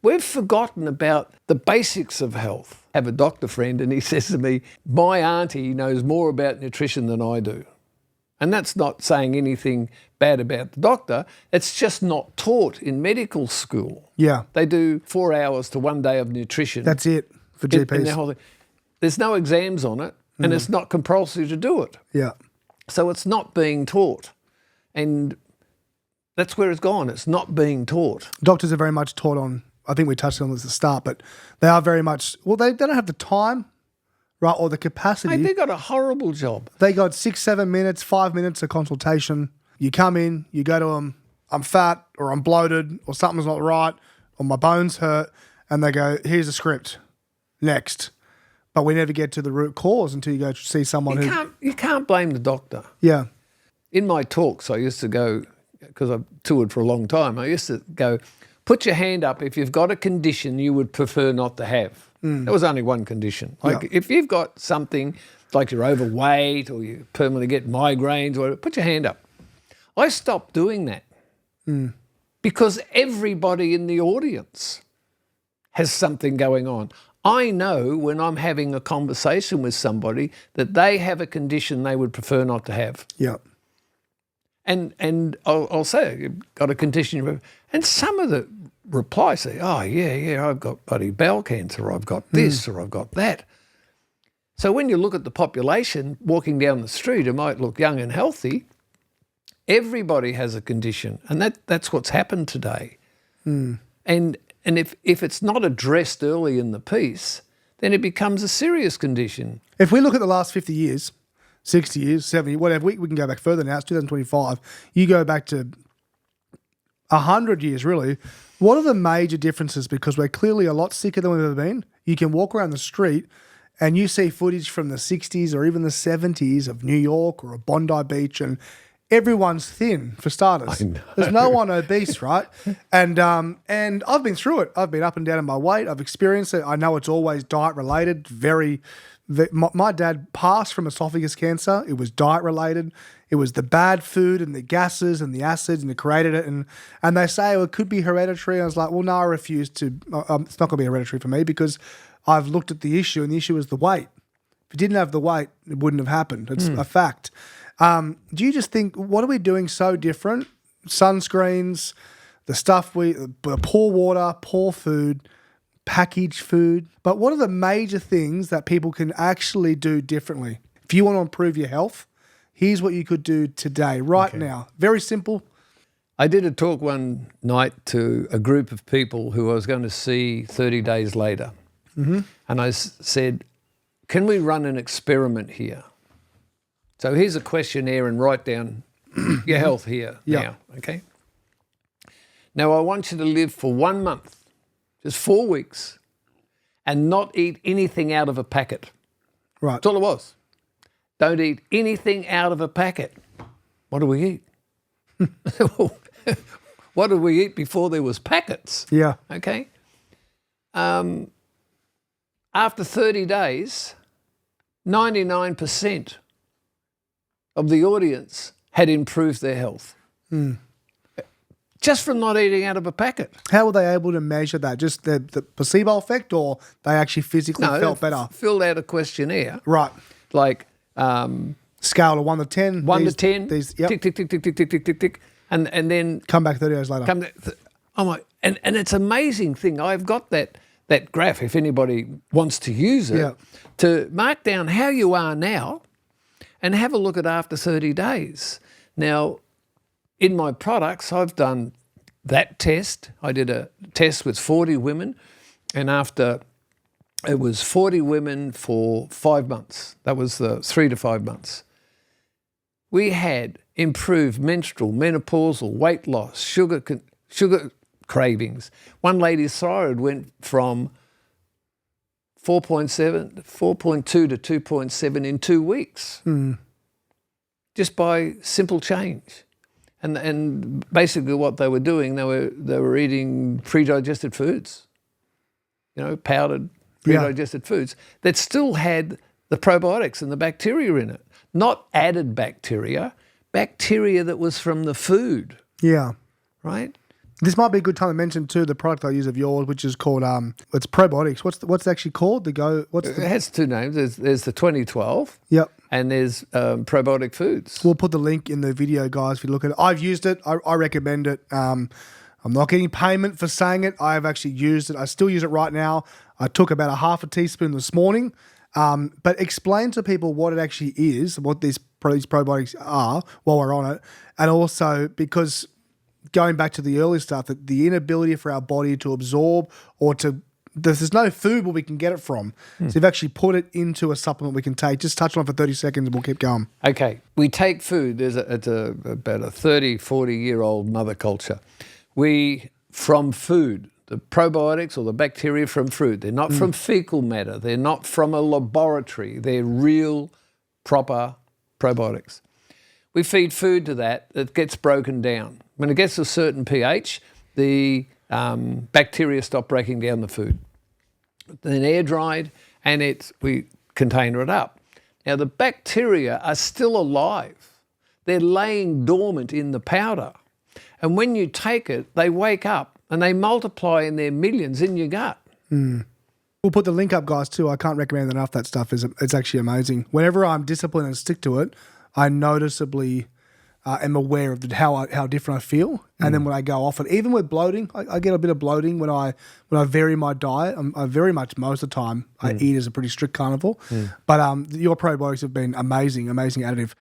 We've forgotten about the basics of health. I have a doctor friend and he says to me, my auntie knows more about nutrition than I do. And that's not saying anything bad about the doctor. It's just not taught in medical school. Yeah. They do 4 hours to 1 day of nutrition. That's it for GPs. In their whole thing. There's no exams on it and it's not compulsory to do it. Yeah. So it's not being taught. And that's where it's gone. It's not being taught. Doctors are very much taught on, I think we touched on this at the start, but they are very much, well, they don't have the time, right, or the capacity. Mate, they got a horrible job. They got 6, 7 minutes, 5 minutes of consultation. You come in, you go to them, I'm fat or I'm bloated or something's not right or my bones hurt, and they go, here's a script, next. But we never get to the root cause until you go see someone You can't blame the doctor. Yeah. In my talks, I used to go, because I've toured for a long time, I used to go, put your hand up if you've got a condition you would prefer not to have. There was only one condition. Like if you've got something like you're overweight or you permanently get migraines, or whatever, put your hand up. I stopped doing that because everybody in the audience has something going on. I know when I'm having a conversation with somebody that they have a condition they would prefer not to have. Yeah. And I'll say, you've got a condition, and some of the replies say, oh, yeah, I've got bloody bowel cancer, or I've got this, or I've got that. So when you look at the population walking down the street, it might look young and healthy. Everybody has a condition, and that's what's happened today. And if it's not addressed early in the piece, then it becomes a serious condition. If we look at the last 50 years, 60 years, 70, whatever, we can go back further now, it's 2025. You go back to 100 years, really. What are the major differences? Because we're clearly a lot sicker than we've ever been. You can walk around the street and you see footage from the 60s or even the 70s of New York or a Bondi Beach, and everyone's thin, for starters. I know. There's no one obese, right? And I've been through it. I've been up and down in my weight. I've experienced it. I know it's always diet-related, my dad passed from esophagus cancer. It was diet-related. It was the bad food and the gases and the acids, and it created it. And they say, it could be hereditary. I was like, well, no, I refuse to. It's not going to be hereditary for me because I've looked at the issue, and the issue is the weight. If you didn't have the weight, it wouldn't have happened. It's a fact. Do you just think, what are we doing so different? Sunscreens, the stuff the poor water, poor food, packaged food. But what are the major things that people can actually do differently? If you want to improve your health, here's what you could do today, right now. Very simple. I did a talk one night to a group of people who I was going to see 30 days later. And I said, can we run an experiment here? So here's a questionnaire and write down your health here now, okay? Now I want you to live for 1 month, just 4 weeks, and not eat anything out of a packet. Right. That's all it was. Don't eat anything out of a packet. What do we eat? What did we eat before there was packets? Yeah. Okay? After 30 days, 99% of the audience had improved their health. Just from not eating out of a packet. How were they able to measure that? Just the placebo effect, or they actually physically felt better? Filled out a questionnaire. Right. Like scale of 1 to 10. 1 to 10. Yep. Tick, tick, tick, tick, tick, tick, tick, tick, tick. And then come back 30 days later. And it's an amazing thing. I've got that graph, if anybody wants to use it, to mark down how you are now and have a look at after 30 days. Now, in my products, I've done that test. I did a test with 40 women, and after it was 40 women for 5 months. That was the 3 to 5 months. We had improved menstrual, menopausal, weight loss, sugar cravings. One lady's thyroid went from 4.2 to 2.7 in 2 weeks, just by simple change. And basically what they were doing, they were eating pre-digested foods, powdered pre-digested foods that still had the probiotics and the bacteria in it, not added bacteria that was from the food. Yeah. Right? This might be a good time to mention too the product I use of yours, which is called it's probiotics. What's it actually called? It has two names. There's the 2012. Yep. And there's probiotic foods. We'll put the link in the video, guys, if you look at it. I've used it. I recommend it. I'm not getting payment for saying it. I've actually used it. I still use it right now. I took about a half a teaspoon this morning. But explain to people what it actually is, what these probiotics are while we're on it. And also, because going back to the early stuff, that the inability for our body to absorb or to, there's no food where we can get it from. So you've actually put it into a supplement we can take. Just touch on it for 30 seconds and we'll keep going. Okay. We take food. It's about a 30, 40-year-old mother culture. From food, the probiotics or the bacteria from fruit, they're not from fecal matter. They're not from a laboratory. They're real, proper probiotics. We feed food to that. It gets broken down. When it gets to a certain pH, the bacteria stop breaking down the food. Then air dried, and we container it up. Now the bacteria are still alive. They're laying dormant in the powder. And when you take it, they wake up and they multiply in their millions in your gut. We'll put the link up, guys, too. I can't recommend enough. That stuff it's actually amazing. Whenever I'm disciplined and stick to it, I noticeably am aware of how different I feel. And then when I go off it, even with bloating, I get a bit of bloating when I vary my diet. I very much most of the time I eat as a pretty strict carnivore. But your probiotics have been amazing additive.